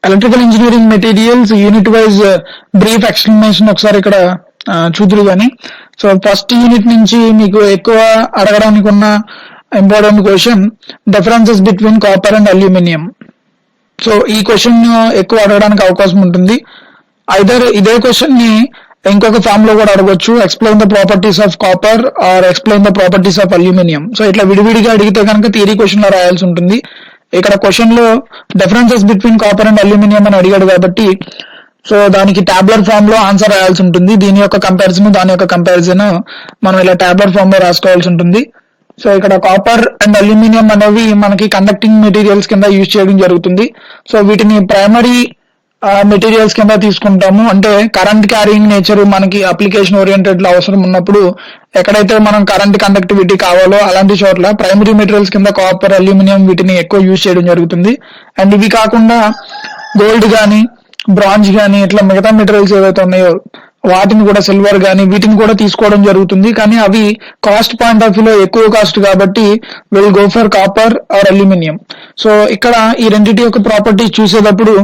Electrical engineering materials unit wise brief explanation ఒకసారి ఇక్కడ చూదురు కానీ. సో ఫస్ట్ యూనిట్ నుంచి మీకు ఎక్కువ అడగడానికి ఉన్న important question differences between copper and aluminium. So ఈ క్వశ్చన్ ఎక్కువ అడగడానికి అవకాశం ఉంటుంది. ఐదర్ ఇదే క్వశ్చన్ ని ఇంకొక ఫామ్ లో కూడా అడగొచ్చు, explain the properties of copper or explain the properties of aluminium. So ఇట్లా విడివిడిగా అడిగితే కనుక థియరీ క్వశ్చన్ లో రాయాల్సి ఉంటుంది. ఇక్కడ క్వశ్చన్ లో differences between copper and aluminium అని అడిగాడు కాబట్టి సో దానికి టాబ్లర్ ఫామ్ లో ఆన్సర్ రాయాల్సి ఉంటుంది. దీని యొక్క కంపారిజన్ దాని యొక్క కంపారిజన్ మనం ఇలా టాబ్లర్ ఫామ్ లో రాసుకోవాల్సి ఉంటుంది. సో ఇక్కడ కాపర్ అండ్ అల్యూమినియం అనేవి మనకి కండక్టింగ్ మెటీరియల్స్ కింద యూజ్ చేయడం జరుగుతుంది. సో వీటిని ప్రైమరీ మెటీరియల్స్ కింద తీసుకుంటాము. అంటే కరెంట్ క్యారింగ్ నేచర్ మనకి అప్లికేషన్ ఓరియంటెడ్ లో అవసరం ఉన్నప్పుడు ఎక్కడైతే మనం కరెంట్ కండక్టివిటీ కావాలో అలాంటి చోట్ల ప్రైమరీ మెటీరియల్స్ కింద కాపర్ అల్యూమినియం వీటిని ఎక్కువ యూజ్ చేయడం జరుగుతుంది. అండ్ ఇవి కాకుండా గోల్డ్ గానీ బ్రాంజ్ గానీ ఇట్లా మిగతా మెటీరియల్స్ ఏవైతే ఉన్నాయో వాటిని కూడా సిల్వర్ గానీ వీటిని కూడా తీసుకోవడం జరుగుతుంది. కానీ అవి కాస్ట్ పాయింట్ ఆఫ్ వ్యూలో ఎక్కువ కాస్ట్ కాబట్టి will go for copper or aluminium. So ఇక్కడ ఈ రెండింటి యొక్క ప్రాపర్టీస్ చూసేటప్పుడు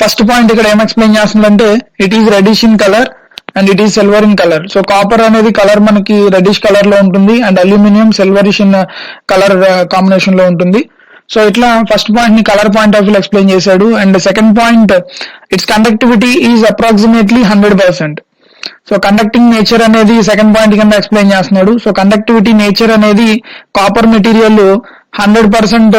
ఫస్ట్ పాయింట్ ఇక్కడ ఏం ఎక్స్ప్లెయిన్ చేస్తుందంటే it is reddish in colour and it is silver in colour. So copper అనేది కలర్ మనకి రెడిష్ కలర్ లో ఉంటుంది and aluminium silverish in colour combination లో ఉంటుంది. సో ఇట్లా ఫస్ట్ పాయింట్ ని colour point of view explain చేశాడు. And second point its conductivity is approximately 100%. So conducting nature అనేది సెకండ్ పాయింట్ కింద ఎక్స్ప్లెయిన్ చేస్తున్నాడు. సో కండక్టివిటీ నేచర్ అనేది కాపర్ మెటీరియల్ 100%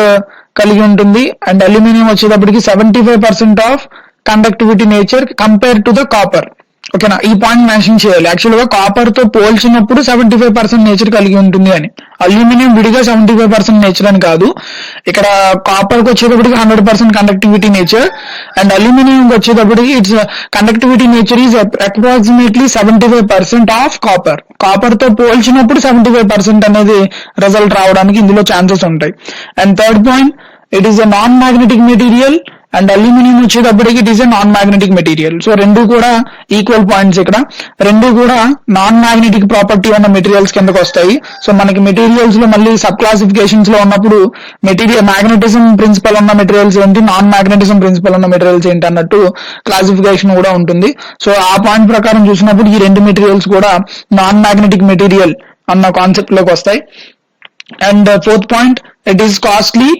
కలిగి ఉంటుంది అండ్ అల్యూమినియం వచ్చేటప్పటికి 75% of conductivity nature compare to the copper. ఓకేనా, ఈ పాయింట్ మెన్షన్ చేయాలి. యాక్చువల్ గా కాపర్ తో పోల్చినప్పుడు 75% నేచర్ కలిగి ఉంటుంది అని, అల్యూమినియం విడిగా 75% నేచర్ అని కాదు. ఇక్కడ కాపర్ కు వచ్చేటప్పటికి 100% కండక్టివిటీ నేచర్ అండ్ అల్యూమినియం వచ్చేటప్పటికి its conductivity nature is approximately 75% of copper. Copper తో పోల్చినప్పుడు 75% అనేది రిజల్ట్ రావడానికి ఇందులో ఛాన్సెస్ ఉంటాయి. And third point it is a non magnetic material and aluminium వచ్చేటప్పటికి it is a non magnetic material. So రెండు కూడా ఈక్వల్ పాయింట్స్. ఇక్కడ రెండు కూడా నాన్ మ్యాగ్నెటిక్ ప్రాపర్టీ ఉన్న మెటీరియల్స్ కిందకు వస్తాయి. సో మనకి మెటీరియల్స్ లో మళ్ళీ సబ్ క్లాసిఫికేషన్స్ లో ఉన్నప్పుడు మెటీరియల్ మ్యాగ్నెటిజం ప్రిన్సిపల్ ఉన్న మెటీరియల్స్ ఏంటి, నాన్ మ్యాగ్నెటిజం ప్రిన్సిపల్ ఉన్న మెటీరియల్స్ ఏంటి అన్నట్టు క్లాసిఫికేషన్ కూడా ఉంటుంది. సో ఆ పాయింట్ ప్రకారం చూసినప్పుడు ఈ రెండు మెటీరియల్స్ కూడా నాన్ మ్యాగ్నెటిక్ మెటీరియల్ అన్న కాన్సెప్ట్ లోకి వస్తాయి. And fourth point it is costly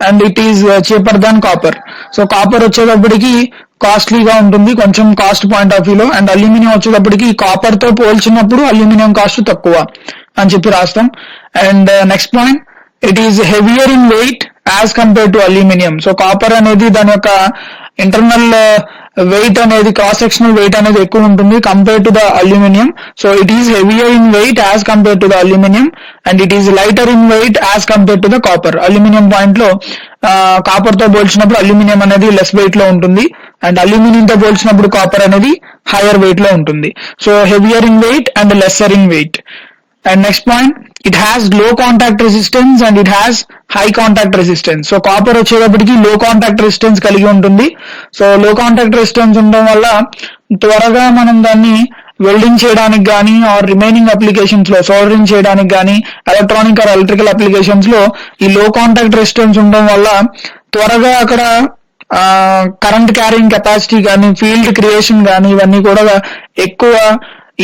and it is cheaper than copper. So copper వచ్చేటప్పటికి కాస్ట్లీగా ఉంటుంది కొంచెం కాస్ట్ పాయింట్ ఆఫ్ వ్యూలో అండ్ అల్యూమినియం వచ్చేటప్పటికి కాపర్ తో పోల్చినప్పుడు అల్యూమినియం కాస్ట్ తక్కువ అని చెప్పి రాస్తాం. And next point it is heavier in weight as compare to aluminium. So copper అనేది దాని యొక్క ఇంటర్నల్ వెయిట్ అనేది క్రాస్ సెక్షనల్ వెయిట్ అనేది ఎక్కువ ఉంటుంది compare to the aluminium. So it is heavier in weight as compare to the aluminium and it is lighter in weight as compare to the copper. Aluminium point లో copper తో పోల్చినప్పుడు aluminium అనేది less weight లో ఉంటుంది and aluminium తో పోల్చినప్పుడు copper అనేది hire wait లో ఉంటుంది. So heavier in weight and lesser in weight. And next point it has లో contact resistance and it has high contact resistance. So copper వచ్చేటప్పటికి లో కాంటాక్ట్ రెసిస్టెన్స్ కలిగి ఉంటుంది. సో లో కాంటాక్ట్ రెసిస్టెన్స్ ఉండడం వల్ల త్వరగా మనం దాన్ని వెల్డింగ్ చేయడానికి కానీ ఆర్ రిమైనింగ్ అప్లికేషన్స్ లో సోల్డరింగ్ చేయడానికి కానీ ఎలక్ట్రానిక్ ఆర్ ఎలక్ట్రికల్ అప్లికేషన్స్ లో ఈ లో కాంటాక్ట్ రెసిస్టెన్స్ ఉండడం వల్ల త్వరగా అక్కడ కరెంట్ క్యారింగ్ కెపాసిటీ కానీ ఫీల్డ్ క్రియేషన్ కానీ ఇవన్నీ కూడా ఎక్కువ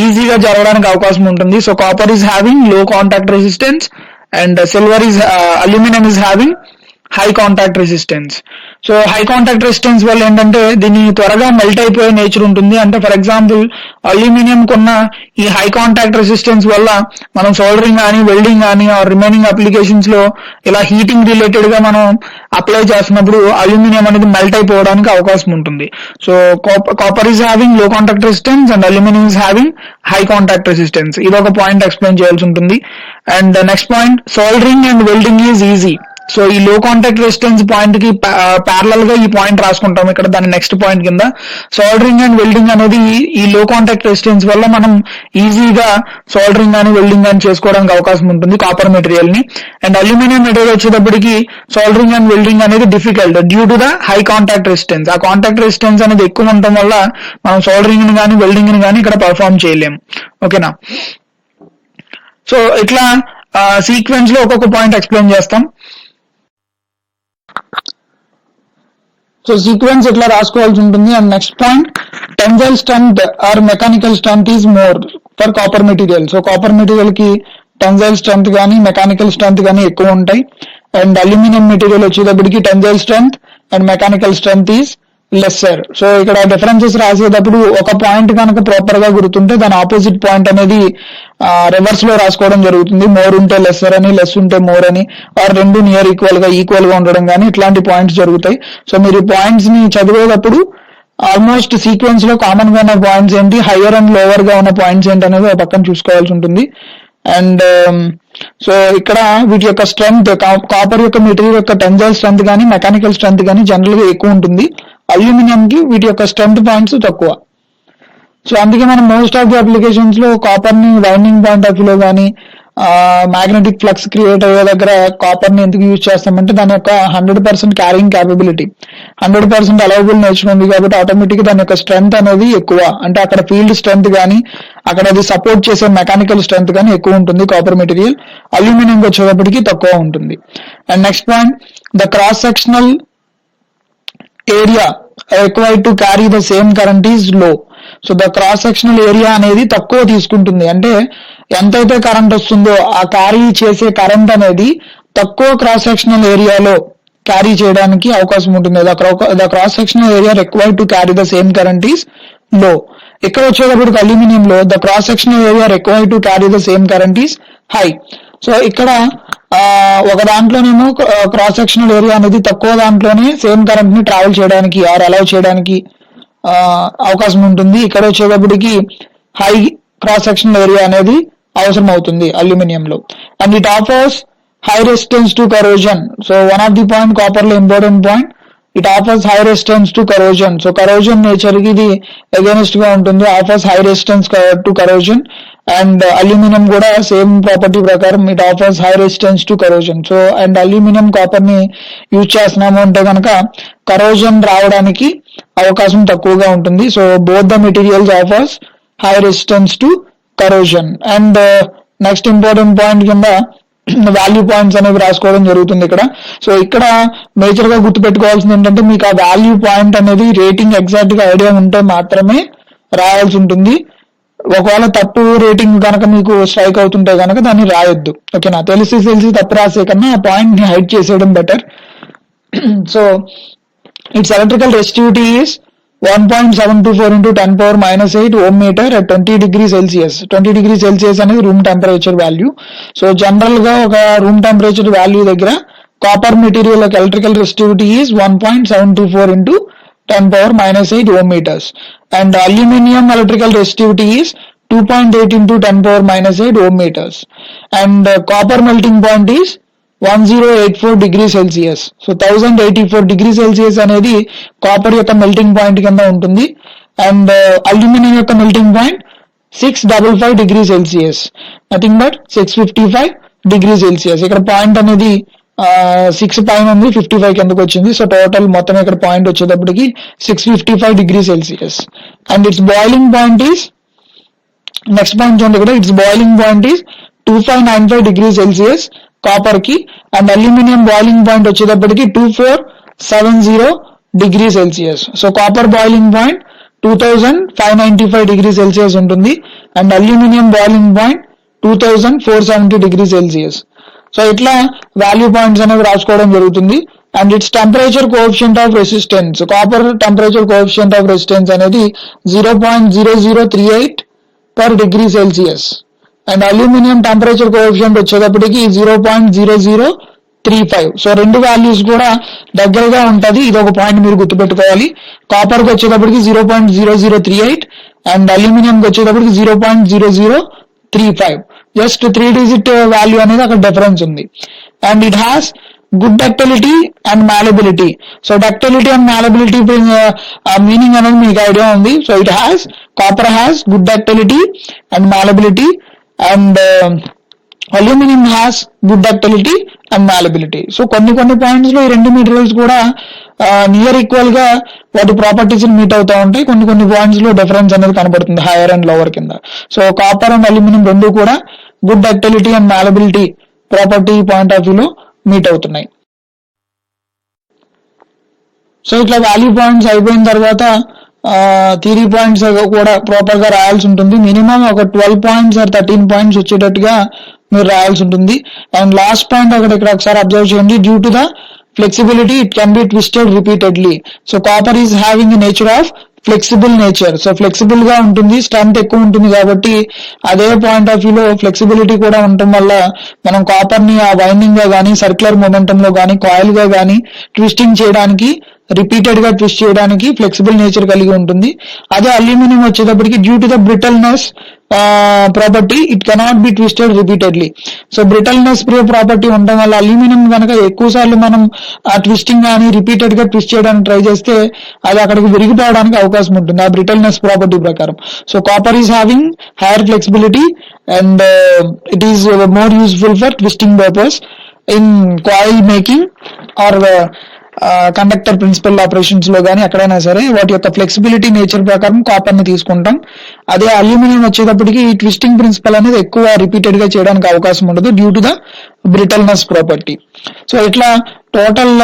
ఈజీగా జరగడానికి అవకాశం ఉంటుంది. సో కాపర్ ఈజ్ హ్యావింగ్ లో contact resistance and silver is aluminium is having high contact resistance. So high contact resistance వల్ల ఏంటంటే దీన్ని త్వరగా మెల్ట్ అయిపోయే నేచర్ ఉంటుంది. అంటే ఫర్ ఎగ్జాంపుల్ అల్యూమినియం కున్న ఈ హై కాంటాక్ట్ రెసిస్టెన్స్ వల్ల మనం సోల్డరింగ్ కానీ వెల్డింగ్ కానీ ఆర్ రిమైనింగ్ అప్లికేషన్స్ లో ఇలా హీటింగ్ రిలేటెడ్ గా మనం అప్లై చేస్తున్నప్పుడు అల్యూమినియం అనేది మెల్ట్ అయిపోవడానికి అవకాశం ఉంటుంది. సో కాపర్ ఈజ్ హ్యావింగ్ లో contact resistance and aluminium is having high contact resistance. ఇది ఒక పాయింట్ ఎక్స్ప్లెయిన్ చేయాల్సి ఉంటుంది. And next point soldering and welding is easy. So ఈ లో కాంటాక్ట్ రెసిస్టెన్స్ పాయింట్ కి ప్యారలల్ గా ఈ పాయింట్ రాసుకుంటాం ఇక్కడ దాని నెక్స్ట్ పాయింట్ కింద. సోల్డరింగ్ అండ్ వెల్డింగ్ అనేది ఈ లో కాంటాక్ట్ రెసిస్టెన్స్ వల్ల మనం ఈజీగా సోల్డరింగ్ కానీ వెల్డింగ్ కానీ చేసుకోవడానికి అవకాశం ఉంటుంది కాపర్ మెటీరియల్ ని. అండ్ అల్యూమినియం మెటీరియల్ వచ్చేటప్పటికి సోల్డరింగ్ అండ్ వెల్డింగ్ అనేది difficult due to the high contact resistance. ఆ కాంటాక్ట్ రెసిస్టెన్స్ అనేది ఎక్కువ ఉండటం వల్ల మనం సోల్డరింగ్ ని కానీ వెల్డింగ్ ని కానీ ఇక్కడ పర్ఫార్మ్ చేయలేము. ఓకేనా, సో ఇట్లా సీక్వెన్స్ లో ఒక్కొక్క పాయింట్ ఎక్స్ప్లెయిన్ చేస్తాం. సో సీక్వెన్స్ ఇట్లా రాసుకోవాల్సి ఉంటుంది. And next point, tensile strength or mechanical strength is more for copper material. So copper material కి టెన్సైల్ స్ట్రెంత్ కానీ మెకానికల్ స్ట్రెంత్ కానీ ఎక్కువ ఉంటాయి. అండ్ అల్యూమినియం మెటీరియల్ వచ్చేటప్పటికి tensile strength and mechanical strength is lesser. So ఇక్కడ differences రాసేటప్పుడు ఒక point కనుక ప్రాపర్ గా గుర్తుంటే దాని ఆపోజిట్ పాయింట్ అనేది రివర్స్ లో రాసుకోవడం జరుగుతుంది. మోర్ ఉంటే లెస్సర్ అని, లెస్ ఉంటే మోర్ అని, ఆర్ రెండు నియర్ ఈక్వల్ గా ఉండడం కానీ ఇట్లాంటి పాయింట్స్ జరుగుతాయి. సో మీరు పాయింట్స్ ని చదివేటప్పుడు ఆల్మోస్ట్ సీక్వెన్స్ లో కామన్ గా ఉన్న పాయింట్స్ ఏంటి, హయ్యర్ అండ్ లోవర్ గా ఉన్న పాయింట్స్ ఏంటి అనేది ఒక పక్కన చూసుకోవాల్సి ఉంటుంది. అండ్ సో ఇక్కడ వీటి యొక్క స్ట్రెంగ్త్, కాపర్ యొక్క మెటీరియల్ యొక్క టెన్సైల్ స్ట్రెంత్ కానీ మెకానికల్ స్ట్రెంత్ కానీ జనరల్ గా ఎక్కువ ఉంటుంది. అల్యూమినియం కి వీటి యొక్క స్ట్రెంత్ పాయింట్స్ తక్కువ. సో అందుకే మనం మోస్ట్ ఆఫ్ ది అప్లికేషన్స్ లో కాపర్ ని వైండింగ్ పాయింట్ ఆఫ్ వ్యూలో కానీ మ్యాగ్నెటిక్ ఫ్లక్స్ క్రియేట్ అయ్యే దగ్గర కాపర్ ని ఎందుకు యూజ్ చేస్తామంటే దాని యొక్క 100% క్యారింగ్ క్యాపబిలిటీ, 100% అలౌబుల్ నేచర్ ఉంది కాబట్టి ఆటోమేటిక్ దాని యొక్క స్ట్రెంత్ అనేది ఎక్కువ, అంటే అక్కడ ఫీల్డ్ స్ట్రెంత్ కానీ అక్కడ అది సపోర్ట్ చేసే మెకానికల్ స్ట్రెంత్ కానీ ఎక్కువ ఉంటుంది కాపర్ మెటీరియల్. అల్యూమినియం వచ్చేటప్పటికి తక్కువ ఉంటుంది. And next point, the cross sectional area required to carry the same current is low. So the cross sectional area అనేది తక్కువ తీసుకుంటుంది, అంటే ఎంతైతే కరెంట్ వస్తుందో ఆ క్యారీ చేసే కరెంట్ అనేది తక్కువ క్రాస్ సెక్షనల్ ఏరియాలో క్యారీ చేయడానికి అవకాశం ఉంటుంది. The cross sectional area required to carry the same current is low. ఇక్కడ వచ్చేటప్పటికి అల్యూమినియం లో the cross sectional area required to carry the same current is high. So ఇక్కడ ఒక దాంట్లోనేమో క్రాస్ సెక్షనల్ ఏరియా అనేది తక్కువ దాంట్లోనే సేమ్ కరెంట్ ని travel చేయడానికి ఆర్ అలౌ చేయడానికి అవకాశం ఉంటుంది. ఇక్కడ వచ్చేటప్పటికి హై క్రాస్ సెక్షనల్ ఏరియా అనేది అవసరం అవుతుంది అల్యూమినియంలో. And it offers high resistance to corrosion. So one of the point copper లో important point, it offers high resistance to corrosion. So corrosion nature కి ఇది అగైనెస్ట్ గా ఉంటుంది, offers high resistance to corrosion. And aluminium కూడా same property ప్రకారం it offers high resistance to corrosion. So and aluminium copper ని use చేస్తున్నాము అంటే కనుక కరోజన్ రావడానికి అవకాశం తక్కువగా ఉంటుంది. So both the materials offers high resistance to corrosion. And next important point కింద వాల్యూ పాయింట్స్ అనేవి రాసుకోవడం జరుగుతుంది ఇక్కడ. సో ఇక్కడ మేజర్ గా గుర్తుపెట్టుకోవాల్సింది ఏంటంటే మీకు ఆ వాల్యూ పాయింట్ అనేది రేటింగ్ ఎగ్జాక్ట్ గా ఐడియా ఉంటే మాత్రమే రాయాల్సి ఉంటుంది. ఒకవేళ తప్పు రేటింగ్ కనుక మీకు స్ట్రైక్ అవుతుంటే కనుక దాన్ని రాయొద్దు. ఓకేనా, తెలిసి తప్పు రాసే కన్నా ఆ పాయింట్ ని హైడ్ చేసేయడం better. So it's electrical resistivity is 1.724 into 10⁻⁸ ohm meter at 20 degrees Celsius. 20 degrees Celsius అనేది room temperature value. So general గా ఒక రూమ్ టెంపరేచర్ వాల్యూ దగ్గర కాపర్ మెటీరియల్ యొక్క electrical resistivity is 1.724 into 10⁻⁸ ohm meters. And aluminium electrical resistivity is 2.8 into 10⁻⁸ ohm meters. And copper melting point is 1084 degrees Celsius. So 1084 degrees Celsius అనేది copper యొక్క melting point కింద ఉంటుంది. And aluminium యొక్క melting point 655 degrees Celsius, nothing but 655 degrees Celsius. ఇక్కడ point అనేది 6 పైన ఉంది, 55 కిందకు వచ్చింది. సో టోటల్ మొత్తం ఇక్కడ పాయింట్ వచ్చేటప్పటికి 655 degrees Celsius. And it's boiling point is, next point చూడండి ఇక్కడ, it's boiling point is 2595 degrees Celsius copper కి. అండ్ అల్యూమినియం బాయిలింగ్ పాయింట్ వచ్చేటప్పటికి 2470 degrees Celsius. So copper boiling point 2595 degrees Celsius ఉంటుంది. And aluminium boiling point 2470 degrees Celsius. So ఇట్లా value points అనేవి రాసుకోవడం జరుగుతుంది. And it's temperature coefficient of resistance, copper temperature coefficient of resistance అనేది 0.0038 per degree Celsius. And aluminium temperature coefficient వచ్చేటప్పటికి 0.0035. So రెండు values కూడా దగ్గరగా ఉంటది, ఇది ఒక పాయింట్ మీరు గుర్తుపెట్టుకోవాలి. కాపర్ కి వచ్చేటప్పటికి 0.0038 అండ్ అల్యూమినియం కి వచ్చేటప్పటికి 0.0035. జస్ట్ 3 digit వాల్యూ అనేది అక్కడ డిఫరెన్స్ ఉంది. And it has good ductility and malleability. So ductility and malleability meaning అనేది మీకు ఐడియా ఉంది. So it has, copper has good ductility and malleability and aluminium has good ductility and malleability. So కొన్ని points లో ఈ రెండు materials కూడా near equal గా వాటి ప్రాపర్టీస్ మీట్ అవుతా ఉంటాయి. కొన్ని పాయింట్స్ లో డిఫరెన్స్ అనేది కనబడుతుంది హైయర్ అండ్ లోవర్ కింద. సో కాపర్ అండ్ అల్యూమినియం రెండు కూడా good ductility and malleability property point of వ్యూలో మీట్ అవుతున్నాయి. సో ఇట్లా వాల్యూ పాయింట్స్ అయిపోయిన తర్వాత థియరీ పాయింట్స్ కూడా ప్రాపర్ గా రాయాల్సి ఉంటుంది. మినిమం ఒక 12 పాయింట్స్ ఆర్ 13 పాయింట్స్ వచ్చేటట్టుగా మీరు రాయాల్సి ఉంటుంది. అండ్ లాస్ట్ పాయింట్ ఇక్కడ ఒకసారి అబ్జర్వ్ చేయండి. Due to the flexibility it can be twisted repeatedly. So copper is having nature of flexible nature. So flexible గా ఉంటుంది, స్ట్రెంత్ ఎక్కువ ఉంటుంది కాబట్టి అదే పాయింట్ ఆఫ్ వ్యూలో ఫ్లెక్సిబిలిటీ కూడా ఉండటం వల్ల మనం కాపర్ ని ఆ వైండింగ్ గా గానీ, సర్క్యులర్ మొమెంటం లో గానీ, కాయిల్ గా గానీ ట్విస్టింగ్ చేయడానికి, రిపీటెడ్ గా ట్విస్ట్ చేయడానికి ఫ్లెక్సిబుల్ నేచర్ కలిగి ఉంటుంది. అదే అల్యూమినియం వచ్చేటప్పటికి due to the brittleness property it cannot be twisted repeatedly. So brittleness property ఉండడం వల్ల అల్యూమినియం కనుక ఎక్కువ సార్లు మనం ఆ ట్విస్టింగ్ కానీ రిపీటెడ్ గా ట్విస్ట్ చేయడానికి ట్రై చేస్తే అది అక్కడికి విరిగిపోవడానికి అవకాశం ఉంటుంది ఆ బ్రిటల్నెస్ ప్రాపర్టీ ప్రకారం. So copper is having higher flexibility and it is more useful for twisting purpose in coil making or conductor principle operations లో కానీ ఎక్కడైనా సరే వాటి యొక్క ఫ్లెక్సిబిలిటీ నేచర్ ప్రకారం కాపర్ ని తీసుకుంటాం. అదే అల్యూమినియం వచ్చేటప్పటికి ఈ ట్విస్టింగ్ ప్రిన్సిపల్ అనేది ఎక్కువ రిపీటెడ్ గా చేయడానికి అవకాశం ఉండదు due to the brittleness property. So ఇట్లా టోటల్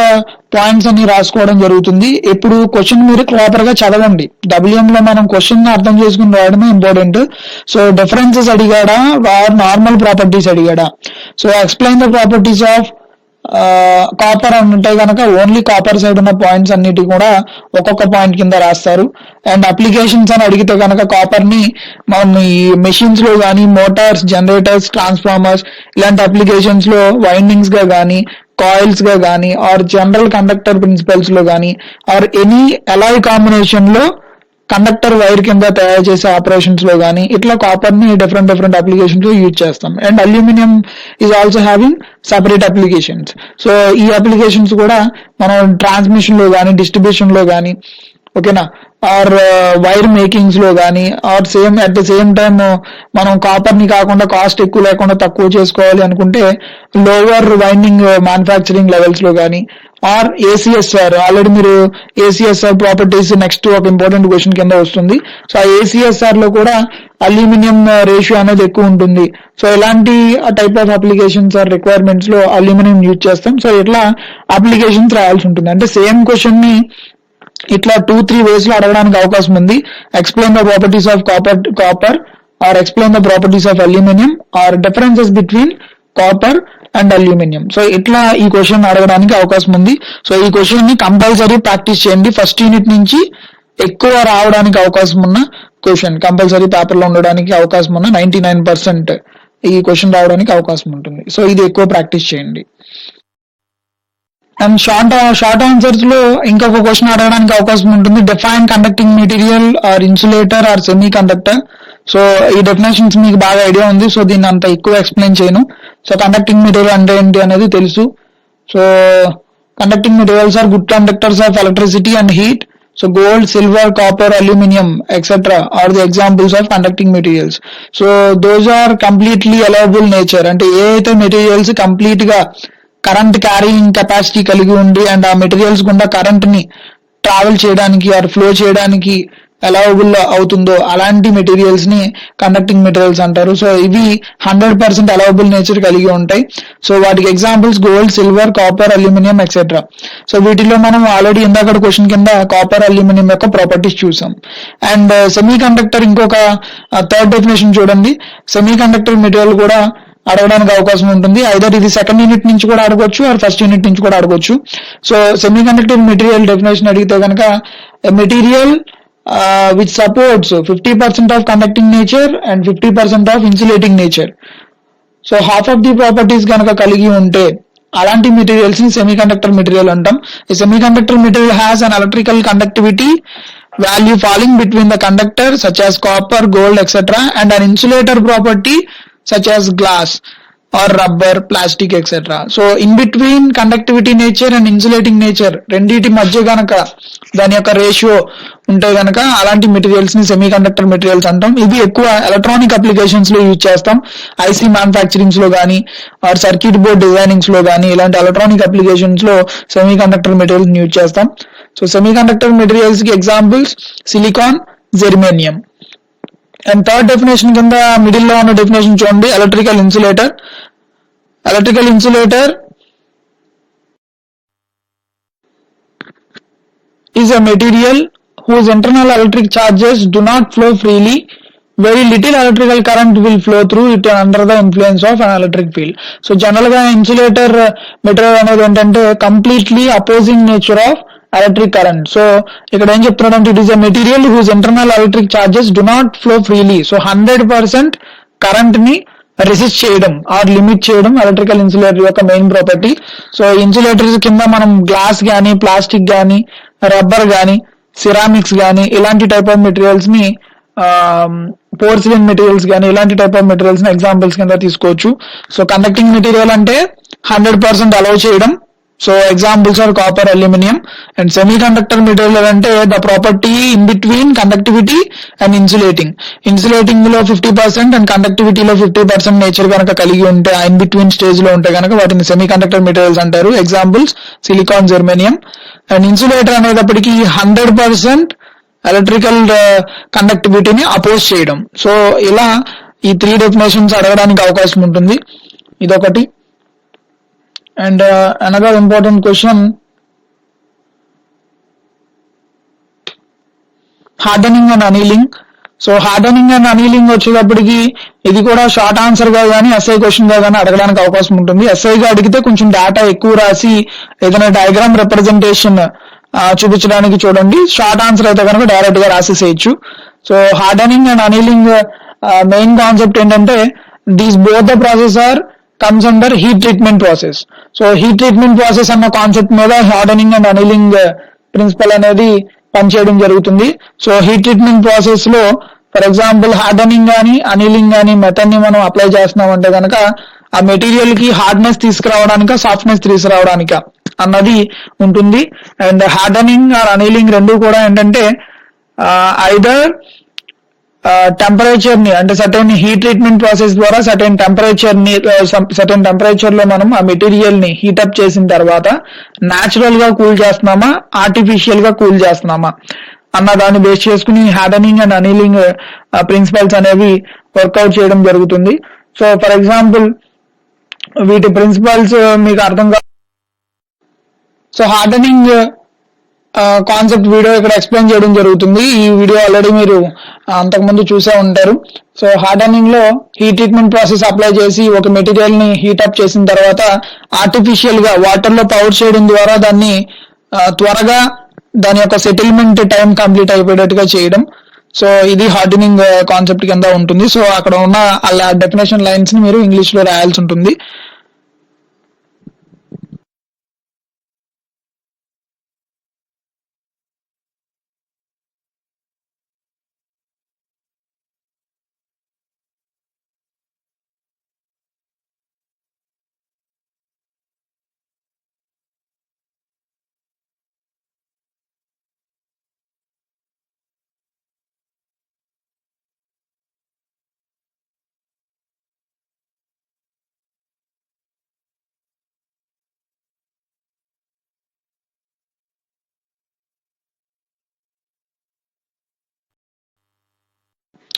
పాయింట్స్ అన్ని రాసుకోవడం జరుగుతుంది. ఇప్పుడు క్వశ్చన్ మీరు ప్రాపర్ గా చదవండి. WM లో మనం క్వశ్చన్ అర్థం చేసుకుని రాయడమే ఇంపార్టెంట్. సో డిఫరెన్సెస్ అడిగాడా ఆర్ నార్మల్ ప్రాపర్టీస్ అడిగాడా? So explain the properties of copper అని ఉంటే కనుక ఓన్లీ కాపర్ సైడ్ ఉన్న పాయింట్స్ అన్నిటి కూడా ఒక్కొక్క పాయింట్ కింద రాస్తారు. అండ్ అప్లికేషన్స్ అని అడిగితే కనుక కాపర్ ని మనం ఈ మెషిన్స్ లో కానీ, మోటార్స్, జనరేటర్స్, ట్రాన్స్ఫార్మర్స్ ఇలాంటి అప్లికేషన్స్ లో వైండింగ్స్ గా కానీ, కాయిల్స్ గా కానీ, ఆర్ జనరల్ కండక్టర్ ప్రిన్సిపల్స్ లో కానీ, ఆర్ ఎనీ అలాయ్ కాంబినేషన్ లో కండక్టర్ వైర్ కింద తయారు చేసే ఆపరేషన్స్ లో కానీ ఇట్లా కాపర్ ని డిఫరెంట్ అప్లికేషన్స్ లో యూజ్ చేస్తాం. And aluminium is also having separate applications. So ఈ అప్లికేషన్స్ కూడా మనం ట్రాన్స్మిషన్ లో కానీ, డిస్ట్రిబ్యూషన్ లో కానీ, ఓకేనా, ఆర్ వైర్ మేకింగ్స్ లో కానీ, or at the same time మనం కాపర్ ని కాకుండా కాస్ట్ ఎక్కువ లేకుండా తక్కువ చేసుకోవాలి అనుకుంటే లోవర్ వైండింగ్ మ్యానుఫ్యాక్చరింగ్ లెవెల్స్ లో కానీ, ఆర్ ACSR ఆల్రెడీ మీరు ACSR ప్రాపర్టీస్ నెక్స్ట్ ఒక ఇంపార్టెంట్ క్వశ్చన్ కింద వస్తుంది. సో ఆ ACSR లో కూడా అల్యూమినియం రేషియో అనేది ఎక్కువ ఉంటుంది. సో ఇలాంటి type of applications or requirements లో అల్యూమినియం యూజ్ చేస్తాం. సో ఇట్లా అప్లికేషన్స్ రాయాల్సి ఉంటుంది. అంటే సేమ్ క్వశ్చన్ ని ఇట్లా 2-3 వేస్ లో అడగడానికి అవకాశం ఉంది. Explain the properties of copper or explain the properties of aluminium or differences between copper and aluminium. So ఇట్లా ఈ క్వశ్చన్ అడగడానికి అవకాశం ఉంది. సో ఈ క్వశ్చన్ ని కంపల్సరీ ప్రాక్టీస్ చేయండి. ఫస్ట్ యూనిట్ నుంచి ఎక్కువ రావడానికి అవకాశం ఉన్న క్వశ్చన్, కంపల్సరీ పేపర్ లో ఉండడానికి అవకాశం ఉన్న 99% ఈ క్వశ్చన్ రావడానికి అవకాశం ఉంటుంది. సో ఇది ఎక్కువ ప్రాక్టీస్ చేయండి. అండ్ షార్ట్ ఆన్సర్స్ లో ఇంకొక క్వశ్చన్ అడగడానికి అవకాశం ఉంటుంది. Define conducting material or insulator or semiconductor. So ఈ డెఫినేషన్స్ మీకు బాగా ఐడియా ఉంది. సో దీన్ని అంత ఎక్కువ ఎక్స్ప్లెయిన్ చేయను. సో కండక్టింగ్ మెటీరియల్ అంటే ఏంటి అనేది తెలుసు. So conducting materials are good conductors of electricity and heat. So gold, silver, copper, aluminium etcetera are the examples of conducting materials. So those are completely allowable nature. అంటే ఏ అయితే materials complete గా current carrying capacity కలిగి ఉండి and ఆ materials గుండా current ని travel చేయడానికి ఆర్ ఫ్లో చేయడానికి అలౌబుల్ అవుతుందో అలాంటి మెటీరియల్స్ ని కండక్టింగ్ మెటీరియల్స్ అంటారు. సో ఇవి 100% అలౌబుల్ నేచర్ కలిగి ఉంటాయి. సో వాటికి examples gold, silver, copper, aluminium etcetera. So వీటిలో మనం ఆల్రెడీ ఇందాక క్వశ్చన్ కింద కాపర్, అల్యూమినియం యొక్క ప్రాపర్టీస్ చూసాం. అండ్ సెమీ కండక్టర్ ఇంకొక థర్డ్ డెఫినేషన్ చూడండి. సెమీ కండక్టర్ మెటీరియల్ కూడా అడగడానికి అవకాశం ఉంటుంది. ఐదర్ ఇది సెకండ్ యూనిట్ నుంచి కూడా అడగొచ్చు ఆర్ ఫస్ట్ యూనిట్ నుంచి కూడా అడగొచ్చు. So semi conductor material definition అడిగితే కనుక material which supports 50% of conducting nature and 50% of insulating nature. So half of the properties కనుక కలిగి ఉంటే అలాంటి మెటీరియల్స్ ని సెమీ కండక్టర్ మెటీరియల్ అంటాం. ఈ semiconductor material has an electrical conductivity value falling between the conductor such as copper, gold, etc. and an insulator property such as glass or rubber, plastic, etc. So in between conductivity nature and insulating nature రెండిటి మధ్య గనక దాని యొక్క ratio ఉంటే గనక అలాంటి materials ని semi conductor materials అంటాం. ఇవి ఎక్కువ ఎలక్ట్రానిక్ అప్లికేషన్స్ లో యూజ్ చేస్తాం. ఐసీ మ్యానుఫ్యాక్చరింగ్స్ లో కానీ ఆర్ సర్క్యూట్ బోర్డ్ డిజైనింగ్స్ లో కానీ ఇలాంటి ఎలక్ట్రానిక్ అప్లికేషన్స్ లో సెమీ కండక్టర్ మెటీరియల్స్ యూజ్ చేస్తాం. సో సెమీ కండక్టర్ మెటీరియల్స్ కి examples silicon, germanium. And third definition కింద మిడిల్ లో ఉన్న డెఫినేషన్ చూడండి. Electrical insulator is a material whose internal electric charges do not flow freely. Very little electrical current will flow through it under the influence of an electric field. So general గా insulator material అనేది ఏంటంటే completely opposing nature of electric current. So ఇక్కడ ఏం చెప్తున్నారంటే it is a material whose internal electric charges do not flow freely. So 100% current ని resist చేయడం or limit చేయడం electrical insulator యొక్క మెయిన్ ప్రాపర్టీ. సో ఇన్సులేటర్స్ కింద మనం గ్లాస్ గానీ, ప్లాస్టిక్ గానీ, రబ్బర్ గానీ, సిరామిక్స్ గానీ ఇలాంటి టైప్ ఆఫ్ మెటీరియల్స్ ని, పోర్సిలిన్ మెటీరియల్స్ గానీ ఇలాంటి టైప్ ఆఫ్ మెటీరియల్స్ ని ఎగ్జాంపుల్స్ కింద తీసుకోవచ్చు. సో కండక్టింగ్ మెటీరియల్ అంటే 100% అలౌ చేయడం. So examples are copper, aluminium. And semiconductor material అంటే the property in between conductivity and insulating. Insulating లో 50% అండ్ కండక్టివిటీలో 50% నేచర్ కనుక కలిగి ఉంటే, ఇన్ బిట్వీన్ స్టేజ్ లో ఉంటే కనుక వాటిని సెమీ కండక్టర్ మెటీరియల్స్ అంటారు. Examples silicon, germanium. And insulator అనేటప్పటికి 100% ఎలక్ట్రికల్ కండక్టివిటీని అపోజ్ చేయడం. సో ఇలా ఈ 3 డెఫినేషన్స్ అడగడానికి అవకాశం ఉంటుంది. ఇదొకటి. And another important question, hardening and annealing. So hardening and annealing వచ్చేటప్పటికి ఇది కూడా షార్ట్ ఆన్సర్ గా కానీ ఎస్ఐ క్వశ్చన్ గా కానీ అడగడానికి అవకాశం ఉంటుంది. ఎస్ఐగా అడిగితే కొంచెం డేటా ఎక్కువ రాసి ఏదైనా డయాగ్రామ్ రిప్రజెంటేషన్ చూపించడానికి చూడండి. షార్ట్ ఆన్సర్ అయితే కనుక డైరెక్ట్ గా రాసేసేయచ్చు. So hardening and annealing main concept ఏంటంటే these both the process are comes under heat treatment process. So heat treatment process అన్న కాన్సెప్ట్ మీద హార్డనింగ్ అండ్ అనీలింగ్ ప్రిన్సిపల్ అనేది పనిచేయడం జరుగుతుంది. సో హీట్ ట్రీట్మెంట్ ప్రాసెస్ లో ఫర్ ఎగ్జాంపుల్ హార్డనింగ్ కానీ annealing కానీ method ని మనం అప్లై చేస్తున్నాం అంటే కనుక ఆ మెటీరియల్ కి హార్డ్నెస్ తీసుకురావడానిక, సాఫ్ట్నెస్ తీసుకురావడానిక అన్నది ఉంటుంది. అండ్ హార్డనింగ్ ఆర్ అనీలింగ్ రెండు కూడా ఏంటంటే ఐదర్ టెంపరేచర్ ని అంటే సర్టెన్ హీట్ ట్రీట్మెంట్ ప్రాసెస్ ద్వారా సర్టెన్ టెంపరేచర్ లో మనం ఆ మెటీరియల్ ని హీటప్ చేసిన తర్వాత న్యాచురల్ గా కూల్ చేస్తున్నామా, ఆర్టిఫిషియల్ గా కూల్ చేస్తున్నామా అన్న దాన్ని బేస్ చేసుకుని హార్డనింగ్ అండ్ అనీలింగ్ ప్రిన్సిపల్స్ అనేవి వర్కౌట్ చేయడం జరుగుతుంది. సో ఫర్ ఎగ్జాంపుల్ వీటి ప్రిన్సిపల్స్ మీకు అర్థం కాదు. సో హార్డనింగ్ కాన్సెప్ట్ వీడియో ఇక్కడ ఎక్స్ప్లెయిన్ చేయడం జరుగుతుంది. ఈ వీడియో ఆల్రెడీ మీరు అంతకుముందు చూసే ఉంటారు. సో హార్డనింగ్ లో హీట్ ట్రీట్మెంట్ ప్రాసెస్ అప్లై చేసి ఒక మెటీరియల్ ని హీటప్ చేసిన తర్వాత ఆర్టిఫిషియల్ గా వాటర్ లో పౌడర్ చేయడం ద్వారా దాన్ని త్వరగా దాని యొక్క సెటిల్మెంట్ టైం కంప్లీట్ అయిపోయేటట్టుగా చేయడం. సో ఇది హార్డనింగ్ కాన్సెప్ట్ కింద ఉంటుంది. సో అక్కడ ఉన్న ఆ డెఫినేషన్ లైన్స్ ని మీరు ఇంగ్లీష్ లో రాయాల్సి ఉంటుంది.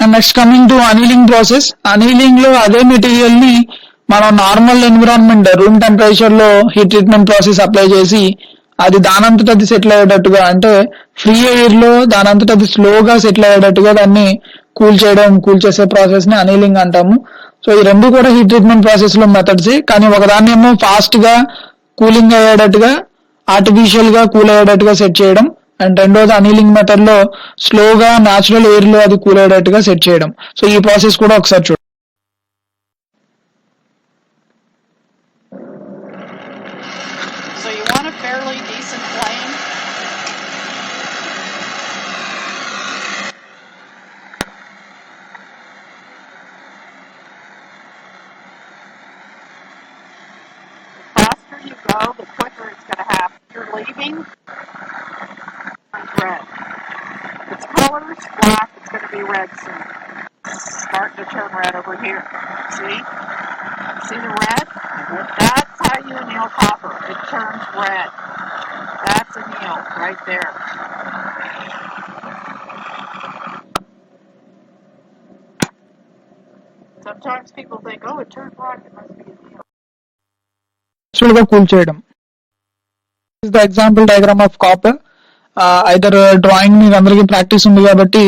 And next coming to annealing process. Annealing లో అదే మెటీరియల్ ని మనం నార్మల్ ఎన్విరాన్మెంట్ రూమ్ టెంపరేచర్ లో హీట్ ట్రీట్మెంట్ ప్రాసెస్ అప్లై చేసి అది దానంతట అది సెటిల్ అయ్యేటట్టుగా అంటే ఫ్రీ ఎయిర్ లో దానంతట అది స్లోగా సెటిల్ అయ్యేటట్టుగా దాన్ని కూల్ చేసే ప్రాసెస్ ని అనీలింగ్ అంటాము. సో ఈ రెండు కూడా హీట్ ట్రీట్మెంట్ ప్రాసెస్ లో మెథడ్స్. కానీ ఒకదాన్ని ఏమో ఫాస్ట్ గా కూలింగ్ అయ్యేటట్టుగా, ఆర్టిఫిషియల్ గా కూల్ అయ్యేటట్టుగా సెట్ చేయడం. అండ్ రెండోది అనీలింగ్ మెథడ్ లో స్లోగా న్యాచురల్ ఎయిర్ లో అది కూల్ అయ్యేటట్టుగా సెట్ చేయడం. సో ఈ ప్రాసెస్ కూడా ఒకసారి చూడండి. The quicker it's going to happen. You're leaving, red. Its color's black, it's going to be red soon. Starting to turn red over here. See? See the red? That's how you anneal copper. It turns red. That's anneal right there. Sometimes people think, oh, it turned black, it must be anneal. Cool చేయడం. This is the example diagram of copper. Either drawing మీకు అందరికీ practice ఉంది కాబట్టి